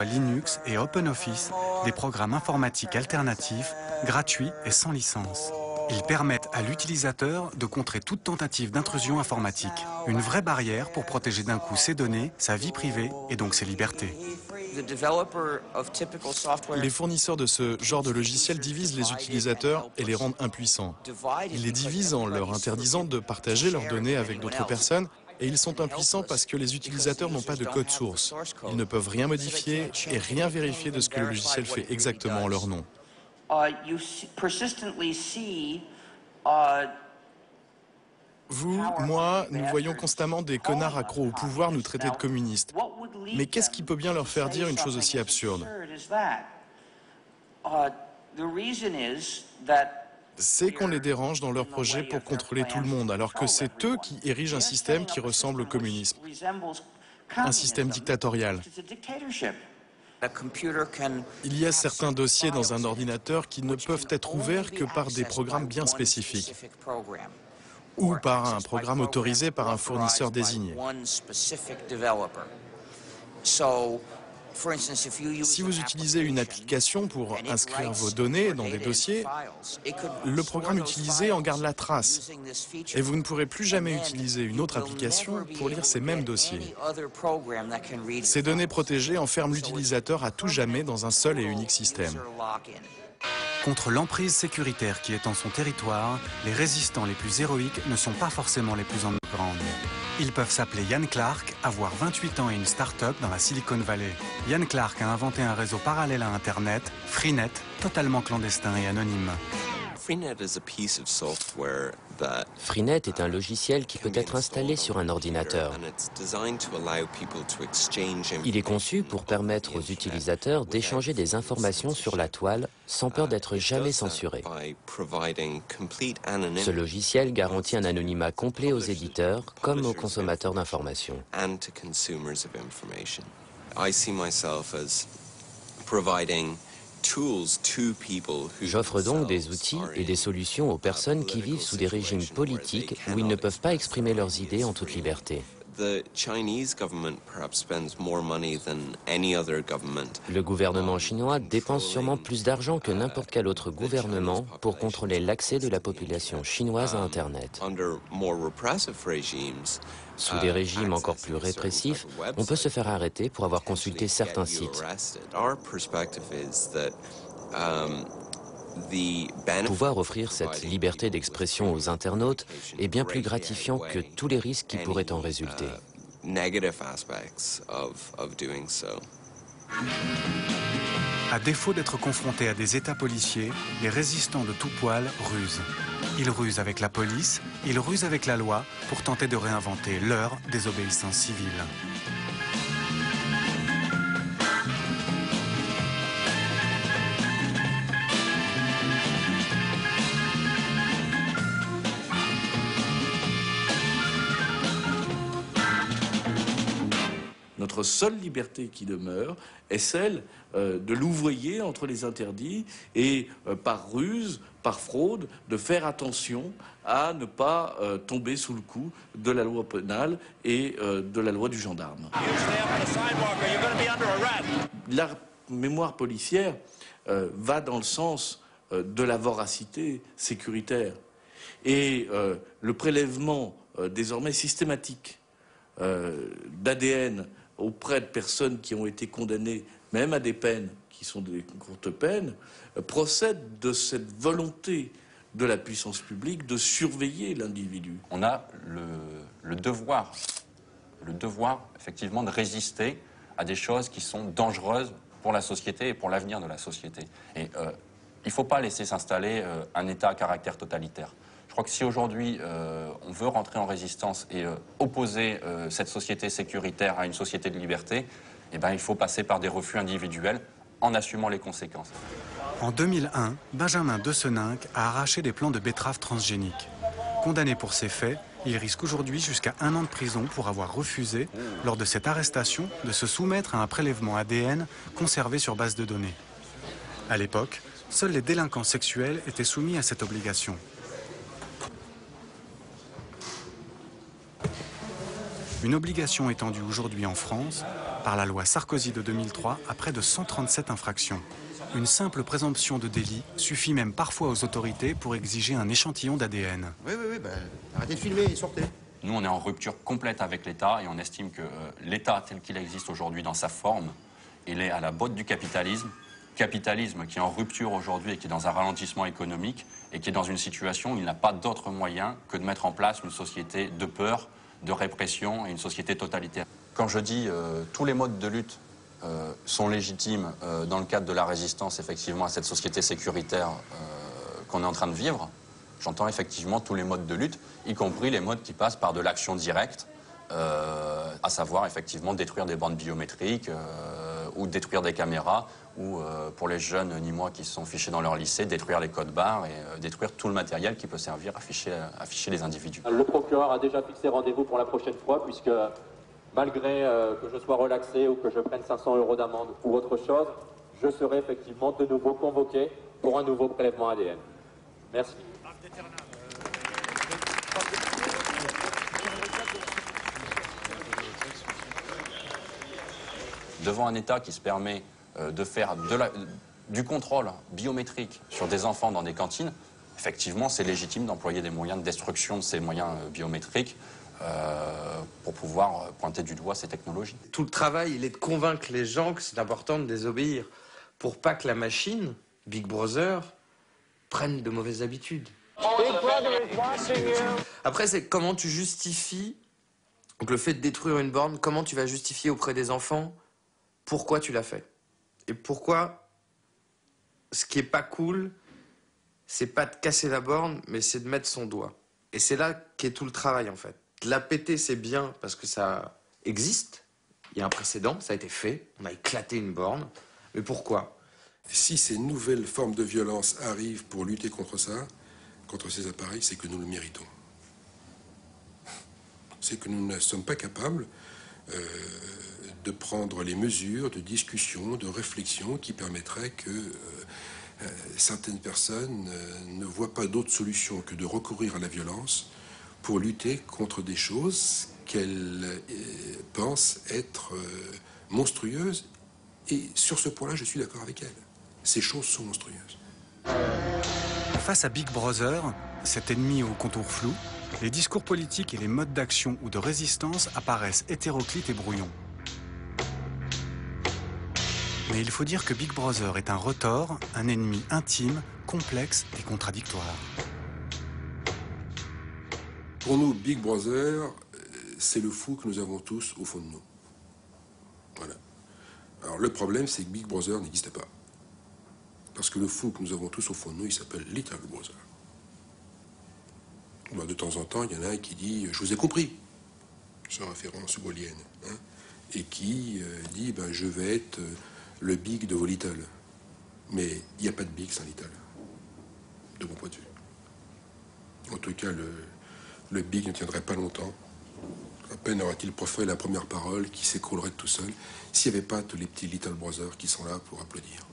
Linux et OpenOffice, des programmes informatiques alternatifs, gratuits et sans licence. Ils permettent à l'utilisateur de contrer toute tentative d'intrusion informatique. Une vraie barrière pour protéger d'un coup ses données, sa vie privée et donc ses libertés. Les fournisseurs de ce genre de logiciel divisent les utilisateurs et les rendent impuissants. Ils les divisent en leur interdisant de partager leurs données avec d'autres personnes et ils sont impuissants parce que les utilisateurs n'ont pas de code source. Ils ne peuvent rien modifier et rien vérifier de ce que le logiciel fait exactement en leur nom. Vous, moi, nous voyons constamment des connards accros au pouvoir nous traiter de communistes. Mais qu'est-ce qui peut bien leur faire dire une chose aussi absurde? C'est qu'on les dérange dans leur projet pour contrôler tout le monde, alors que c'est eux qui érigent un système qui ressemble au communisme. Un système dictatorial. Il y a certains dossiers dans un ordinateur qui ne peuvent être ouverts que par des programmes bien spécifiques ou par un programme autorisé par un fournisseur désigné. Si vous utilisez une application pour inscrire vos données dans des dossiers, le programme utilisé en garde la trace et vous ne pourrez plus jamais utiliser une autre application pour lire ces mêmes dossiers. Ces données protégées enferment l'utilisateur à tout jamais dans un seul et unique système. Contre l'emprise sécuritaire qui étend son territoire, les résistants les plus héroïques ne sont pas forcément les plus en grande. Ils peuvent s'appeler Yann Clark, avoir 28 ans et une start-up dans la Silicon Valley. Yann Clark a inventé un réseau parallèle à Internet, Freenet, totalement clandestin et anonyme. Freenet est un logiciel qui peut être installé sur un ordinateur. Il est conçu pour permettre aux utilisateurs d'échanger des informations sur la toile sans peur d'être jamais censurés. Ce logiciel garantit un anonymat complet aux éditeurs comme aux consommateurs d'informations. J'offre donc des outils et des solutions aux personnes qui vivent sous des régimes politiques où ils ne peuvent pas exprimer leurs idées en toute liberté. Le gouvernement chinois dépense sûrement plus d'argent que n'importe quel autre gouvernement pour contrôler l'accès de la population chinoise à Internet. Sous des régimes encore plus répressifs, on peut se faire arrêter pour avoir consulté certains sites. Pouvoir offrir cette liberté d'expression aux internautes est bien plus gratifiant que tous les risques qui pourraient en résulter. À défaut d'être confrontés à des états policiers, les résistants de tout poil rusent. Ils rusent avec la police, ils rusent avec la loi pour tenter de réinventer leur désobéissance civile. Notre seule liberté qui demeure est celle de louvoyer entre les interdits et par ruse, par fraude, de faire attention à ne pas tomber sous le coup de la loi pénale et de la loi du gendarme. La mémoire policière va dans le sens de la voracité sécuritaire et le prélèvement désormais systématique d'ADN auprès de personnes qui ont été condamnées, même à des peines qui sont des courtes peines, procède de cette volonté de la puissance publique de surveiller l'individu. On a le devoir effectivement de résister à des choses qui sont dangereuses pour la société et pour l'avenir de la société. Et il ne faut pas laisser s'installer un État à caractère totalitaire. Je crois que si aujourd'hui on veut rentrer en résistance et opposer cette société sécuritaire à une société de liberté, eh ben, il faut passer par des refus individuels en assumant les conséquences. En 2001, Benjamin Deseninck a arraché des plants de betteraves transgéniques. Condamné pour ces faits, il risque aujourd'hui jusqu'à 1 an de prison pour avoir refusé, lors de cette arrestation, de se soumettre à un prélèvement ADN conservé sur base de données. À l'époque, seuls les délinquants sexuels étaient soumis à cette obligation. Une obligation étendue aujourd'hui en France, par la loi Sarkozy de 2003 à près de 137 infractions. Une simple présomption de délit suffit même parfois aux autorités pour exiger un échantillon d'ADN. Oui, arrêtez de filmer et sortez. Nous, on est en rupture complète avec l'État et on estime que l'État tel qu'il existe aujourd'hui dans sa forme, il est à la botte du capitalisme. Capitalisme qui est en rupture aujourd'hui et qui est dans un ralentissement économique et qui est dans une situation où il n'a pas d'autre moyen que de mettre en place une société de peur, de répression et une société totalitaire. Quand je dis tous les modes de lutte sont légitimes dans le cadre de la résistance effectivement à cette société sécuritaire qu'on est en train de vivre, j'entends effectivement tous les modes de lutte, y compris les modes qui passent par de l'action directe, à savoir effectivement détruire des bandes biométriques ou détruire des caméras, ou pour les jeunes ni moi qui se sont fichés dans leur lycée, détruire les codes barres et détruire tout le matériel qui peut servir à ficher les individus. Le procureur a déjà fixé rendez-vous pour la prochaine fois, puisque malgré que je sois relaxé ou que je prenne 500 € d'amende ou autre chose, je serai effectivement de nouveau convoqué pour un nouveau prélèvement ADN. Merci. Devant un État qui se permet de faire du contrôle biométrique sur des enfants dans des cantines, effectivement, c'est légitime d'employer des moyens de destruction de ces moyens biométriques pour pouvoir pointer du doigt ces technologies. Tout le travail, il est de convaincre les gens que c'est important de désobéir pour pas que la machine, Big Brother, prenne de mauvaises habitudes. Après, c'est comment tu justifies, donc le fait de détruire une borne, comment tu vas justifier auprès des enfants pourquoi tu l'as fait. Et pourquoi, ce qui est pas cool, c'est pas de casser la borne, mais c'est de mettre son doigt. Et c'est là qu'est tout le travail, en fait. De la péter, c'est bien, parce que ça existe. Il y a un précédent, ça a été fait. On a éclaté une borne. Mais pourquoi? Si ces nouvelles formes de violence arrivent pour lutter contre ça, contre ces appareils, c'est que nous le méritons. C'est que nous ne sommes pas capables de prendre les mesures de discussion, de réflexion qui permettraient que certaines personnes ne voient pas d'autre solution que de recourir à la violence pour lutter contre des choses qu'elles pensent être monstrueuses. Et sur ce point-là, je suis d'accord avec elles. Ces choses sont monstrueuses. Face à Big Brother, cet ennemi au contour flou, les discours politiques et les modes d'action ou de résistance apparaissent hétéroclites et brouillons. Mais il faut dire que Big Brother est un retors, un ennemi intime, complexe et contradictoire. Pour nous, Big Brother, c'est le fou que nous avons tous au fond de nous. Voilà. Alors le problème, c'est que Big Brother n'existe pas. Parce que le fou que nous avons tous au fond de nous, il s'appelle Little Brother. Alors, de temps en temps, il y en a un qui dit « je vous ai compris », sans référence gaulienne, hein, et qui dit « je vais être le Big de vos Little ». Mais il n'y a pas de Big sans Little, de mon point de vue. En tout cas, le Big ne tiendrait pas longtemps. À peine aura-t-il proféré la première parole qui s'écroulerait tout seul s'il n'y avait pas tous les petits Little Brothers qui sont là pour applaudir.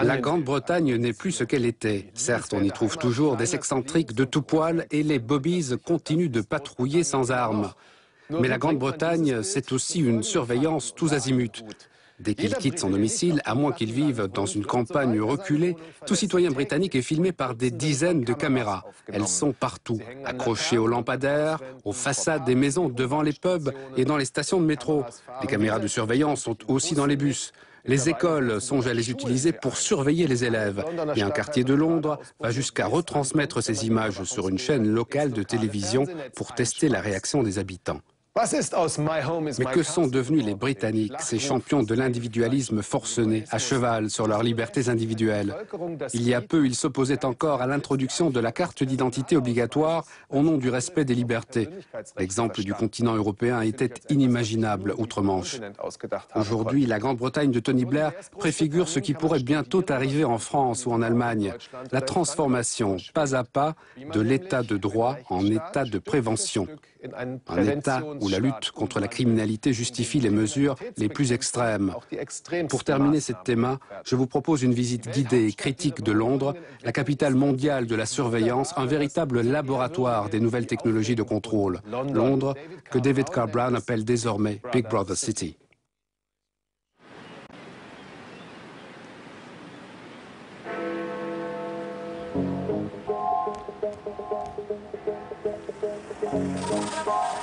La Grande-Bretagne n'est plus ce qu'elle était. Certes, on y trouve toujours des excentriques de tout poil et les bobbies continuent de patrouiller sans armes. Mais la Grande-Bretagne, c'est aussi une surveillance tous azimuts. Dès qu'il quitte son domicile, à moins qu'il vive dans une campagne reculée, tout citoyen britannique est filmé par des dizaines de caméras. Elles sont partout, accrochées aux lampadaires, aux façades des maisons, devant les pubs et dans les stations de métro. Les caméras de surveillance sont aussi dans les bus. Les écoles songent à les utiliser pour surveiller les élèves. Et un quartier de Londres va jusqu'à retransmettre ces images sur une chaîne locale de télévision pour tester la réaction des habitants. Mais que sont devenus les Britanniques, ces champions de l'individualisme forcené, à cheval sur leurs libertés individuelles? Il y a peu, ils s'opposaient encore à l'introduction de la carte d'identité obligatoire au nom du respect des libertés. L'exemple du continent européen était inimaginable outre-Manche. Aujourd'hui, la Grande-Bretagne de Tony Blair préfigure ce qui pourrait bientôt arriver en France ou en Allemagne. La transformation, pas à pas, de l'état de droit en état de prévention. Un état où la lutte contre la criminalité justifie les mesures les plus extrêmes. Pour terminer cette thème, je vous propose une visite guidée et critique de Londres, la capitale mondiale de la surveillance, un véritable laboratoire des nouvelles technologies de contrôle. Londres, que David Carr Brown appelle désormais Big Brother City.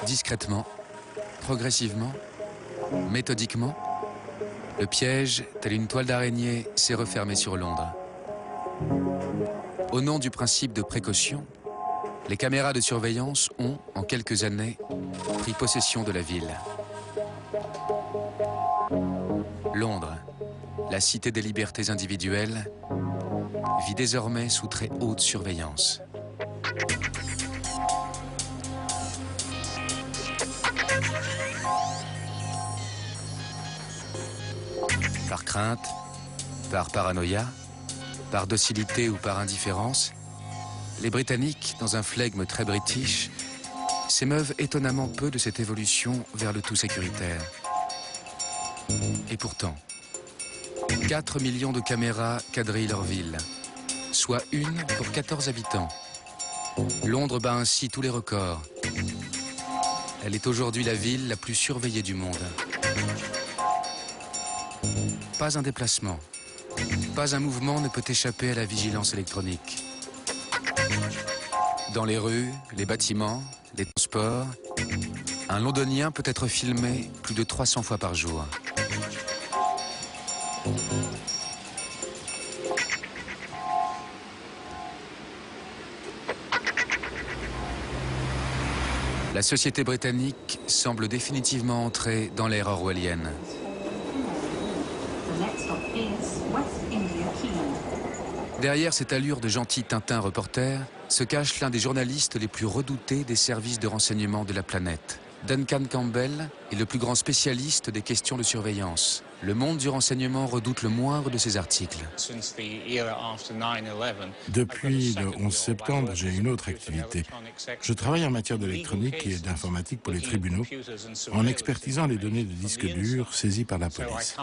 Discrètement, progressivement, méthodiquement, le piège, tel une toile d'araignée, s'est refermé sur Londres. Au nom du principe de précaution, les caméras de surveillance ont, en quelques années, pris possession de la ville. Londres, la cité des libertés individuelles, vit désormais sous très haute surveillance. Par crainte, par paranoïa, par docilité ou par indifférence, les Britanniques, dans un flegme très british, s'émeuvent étonnamment peu de cette évolution vers le tout sécuritaire. Et pourtant, 4 millions de caméras quadrillent leur ville, soit une pour 14 habitants. Londres bat ainsi tous les records. Elle est aujourd'hui la ville la plus surveillée du monde. Pas un déplacement, pas un mouvement ne peut échapper à la vigilance électronique. Dans les rues, les bâtiments, les transports, un Londonien peut être filmé plus de 300 fois par jour. La société britannique semble définitivement entrer dans l'ère orwellienne. Derrière cette allure de gentil Tintin reporter se cache l'un des journalistes les plus redoutés des services de renseignement de la planète. Duncan Campbell est le plus grand spécialiste des questions de surveillance. Le monde du renseignement redoute le moindre de ses articles. Depuis le 11 septembre, j'ai une autre activité. Je travaille en matière d'électronique et d'informatique pour les tribunaux, en expertisant les données de disques durs saisies par la police.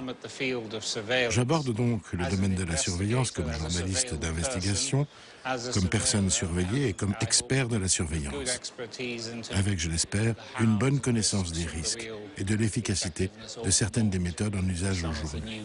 J'aborde donc le domaine de la surveillance comme journaliste d'investigation, comme personne surveillée et comme expert de la surveillance. Avec, je l'espère, une bonne connaissance des risques et de l'efficacité de certaines des méthodes en usage aujourd'hui.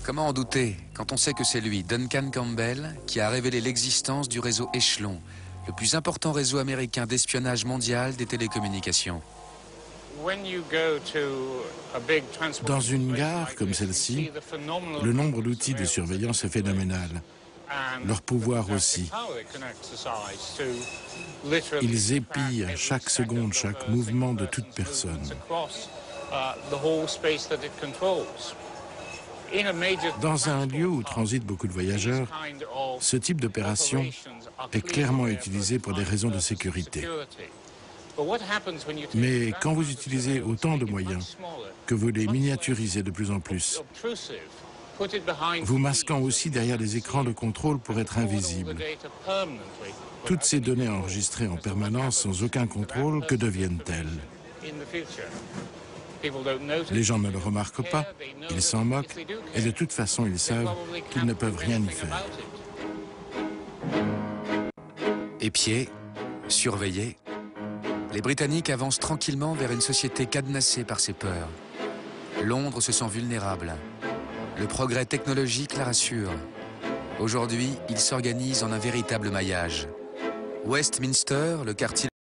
Comment en douter quand on sait que c'est lui, Duncan Campbell, qui a révélé l'existence du réseau Echelon, le plus important réseau américain d'espionnage mondial des télécommunications. Dans une gare comme celle-ci, le nombre d'outils de surveillance est phénoménal. Leur pouvoir aussi. Ils épient à chaque seconde, chaque mouvement de toute personne. Dans un lieu où transitent beaucoup de voyageurs, ce type d'opération est clairement utilisé pour des raisons de sécurité. Mais quand vous utilisez autant de moyens, que vous les miniaturisez de plus en plus, vous masquant aussi derrière les écrans de contrôle pour être invisible. Toutes ces données enregistrées en permanence sans aucun contrôle, que deviennent-elles ? Les gens ne le remarquent pas, ils s'en moquent, et de toute façon ils savent qu'ils ne peuvent rien y faire. Épiés, surveillés, les Britanniques avancent tranquillement vers une société cadenassée par ses peurs. Londres se sent vulnérable. Le progrès technologique la rassure. Aujourd'hui, il s'organise en un véritable maillage. Westminster, le quartier